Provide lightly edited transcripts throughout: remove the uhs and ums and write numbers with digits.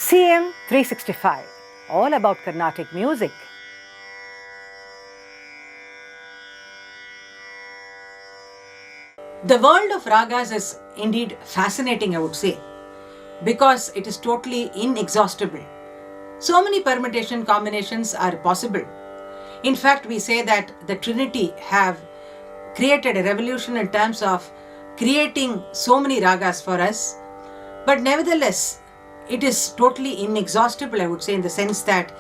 CM 365, all about Carnatic music. The world of ragas is indeed fascinating, I would say, because it is totally inexhaustible. So many permutation combinations are possible. In fact, we say that the Trinity have created a revolution in terms of creating so many ragas for us. But nevertheless, it is totally inexhaustible, I would say, in the sense that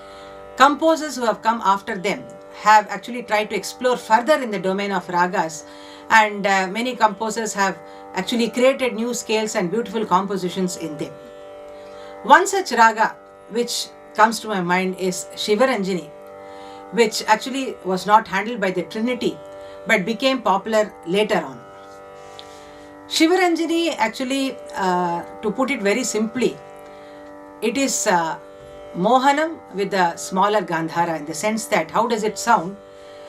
composers who have come after them have actually tried to explore further in the domain of ragas, and many composers have actually created new scales and beautiful compositions in them. One such raga which comes to my mind is Sivaranjani, which actually was not handled by the Trinity but became popular later on. Sivaranjani actually, to put it very simply, it is Mohanam with a smaller Gandhara, in the sense that how does it sound?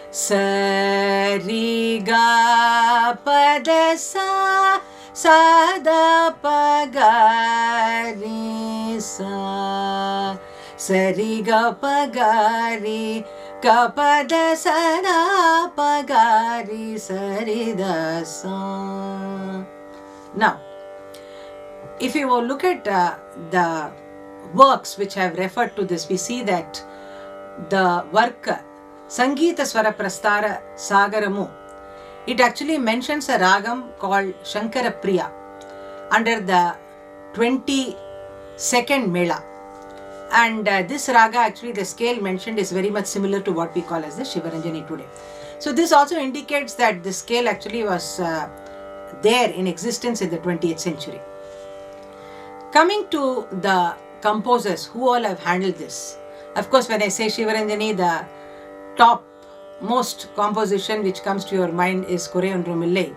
Sa ri ga pa da sa sa da pa ga ri sa ri ga pa ga ri ga pa da sa da pa ga ri sa ri da sa. Now, if you will look at the works which have referred to this, we see that the work Sangeetha Swara Prastara Sagaramu, it actually mentions a ragam called Shankara Priya under the 22nd Mela. And this raga, actually the scale mentioned is very much similar to what we call as the Sivaranjani today. So this also indicates that the scale actually was there in existence in the 20th century. Coming to the composers who all have handled this. Of course, when I say Sivaranjani, the top most composition which comes to your mind is Kurayundrumillai.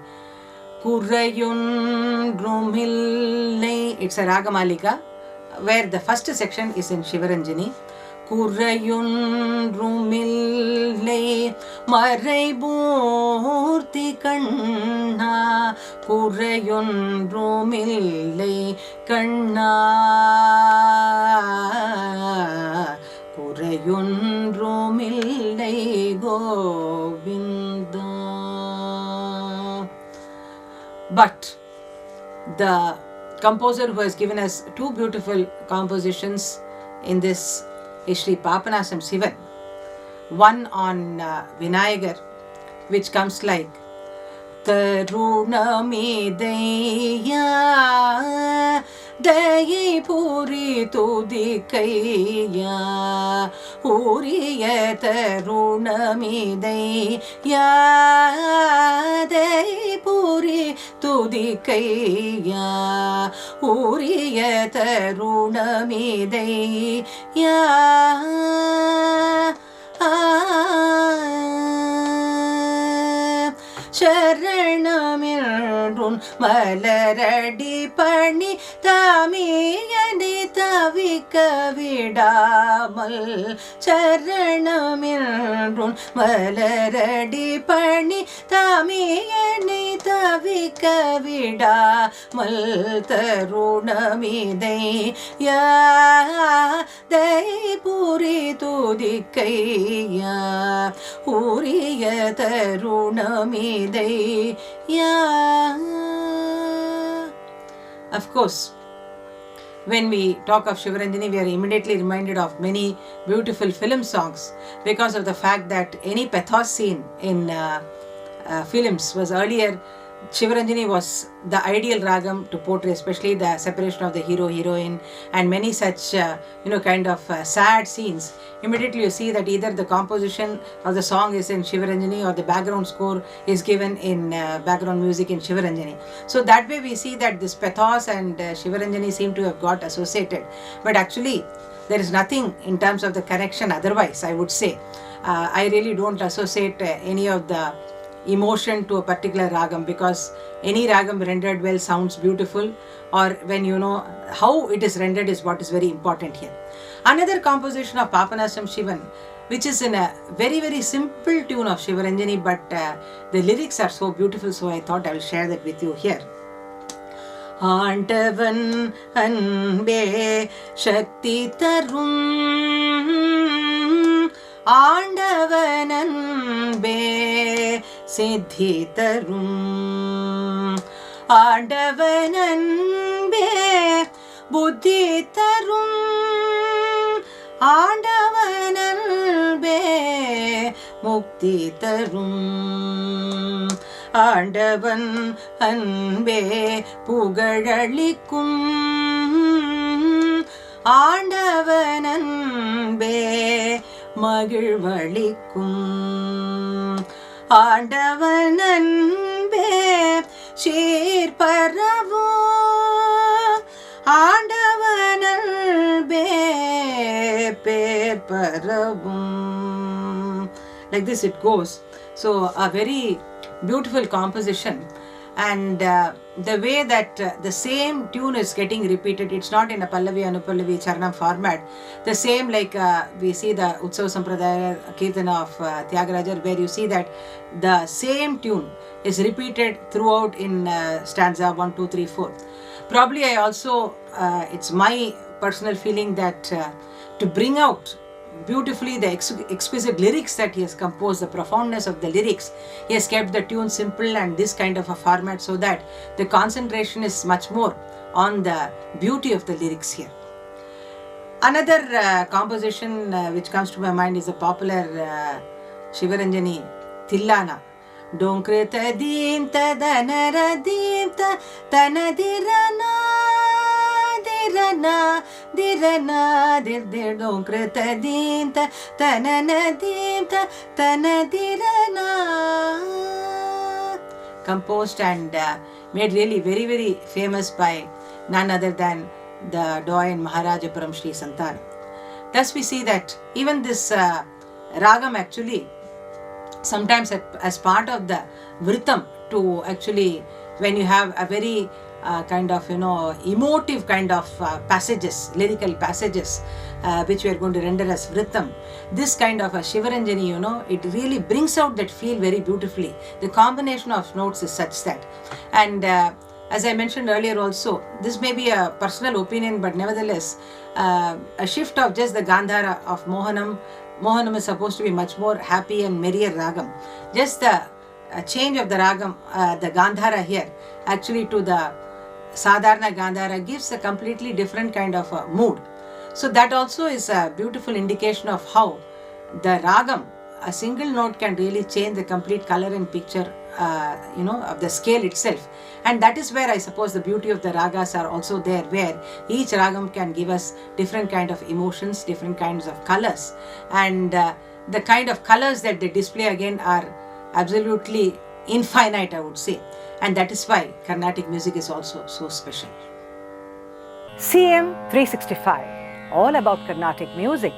Kurayundrumillai, it's a Ragamalika where the first section is in Sivaranjani. Kurayundrumillai Maraibhurti Kanna Kurayundrumillai Kanna Kurayundrumillai Govinda. But the composer who has given us two beautiful compositions in this is Sri Papanasam Sivan. One on Vinayagar, which comes like Tarunamideya Dayi Puri Tudikaya Uriya Tarunamideya Dayi Puri Tudikaya Uriya Tarunamideya Sharanamindrun Malaradi Pani Tamiyani Tavika Vidamal Sharanamindrun Malaradi Pani Tamiyani Tavika Vidamal Tarunamideya Dai Puri Tudikaya Uriya Tarunamideya. Of course, when we talk of Sivaranjani, we are immediately reminded of many beautiful film songs because of the fact that any pathos scene in films was earlier. Sivaranjani was the ideal ragam to portray, especially the separation of the hero-heroine and many such kind of sad scenes. Immediately you see that either the composition of the song is in Sivaranjani or the background score is given in background music in Sivaranjani. So that way we see that this pathos and Sivaranjani seem to have got associated. But actually there is nothing in terms of the connection otherwise, I would say. I really don't associate any of the emotion to a particular ragam, because any ragam rendered well sounds beautiful, or when you know how it is rendered is what is very important here. Another composition of Papanasam Sivan, which is in a very very simple tune of Sivaranjani, but the lyrics are so beautiful, so I thought I will share that with you here. ஆண்டவன் அன்பே சக்தி தரும், ஆண்டவன் அன்பே சித்தி தரும், ஆண்டவன் அன்பே புத்தி தரும், ஆண்டவன் அன்பே முக்தி தரும், ஆண்டவன் அன்பே புகழளிக்கும், ஆண்டவன் அன்பே மகிழ்வளிக்கும், ஆண்டவன் அன்பே சீர்பரவும், ஆண்டவன் அன்பே பேர் பரவும். Like this it goes. So a very beautiful composition, and the way that the same tune is getting repeated, it's not in a Pallavi, Anupallavi, Charanam format. The same like we see the Utsava Sampradaya Kirtana of Tyagarajar, where you see that the same tune is repeated throughout in stanza 1, 2, 3, 4. Probably I also, it's my personal feeling that to bring out beautifully the exquisite lyrics that he has composed, the profoundness of the lyrics, he has kept the tune simple and this kind of a format so that the concentration is much more on the beauty of the lyrics here. Another composition which comes to my mind is the popular Sivaranjani Tillana. Donkreta deemta danara deemta tanadirana dirana dirana dir donkreta deemta tanana deemta tanadirana. Composed and made really very very famous by none other than the Doyen Maharajapuram Sri Santanam. Thus we see that even this ragam actually sometimes as part of the vritam, to actually when you have a very kind of emotive kind of passages, lyrical passages which we are going to render as vritam, this kind of a Sivaranjani, it really brings out that feel very beautifully. The combination of notes is such that, and as I mentioned earlier also, this may be a personal opinion, but nevertheless a shift of just the Gandhara of Mohanam is supposed to be much more happy and merrier ragam. Just the change of the ragam, the Gandhara here, actually to the Sadharana Gandhara gives a completely different kind of mood. So that also is a beautiful indication of how the ragam, a single note, can really change the complete color and picture of the scale itself. And that is where I suppose the beauty of the ragas are also there, where each ragam can give us different kind of emotions, different kinds of colors, and the kind of colors that they display again are absolutely infinite, I would say, and that is why Carnatic music is also so special. CM 365, all about Carnatic music.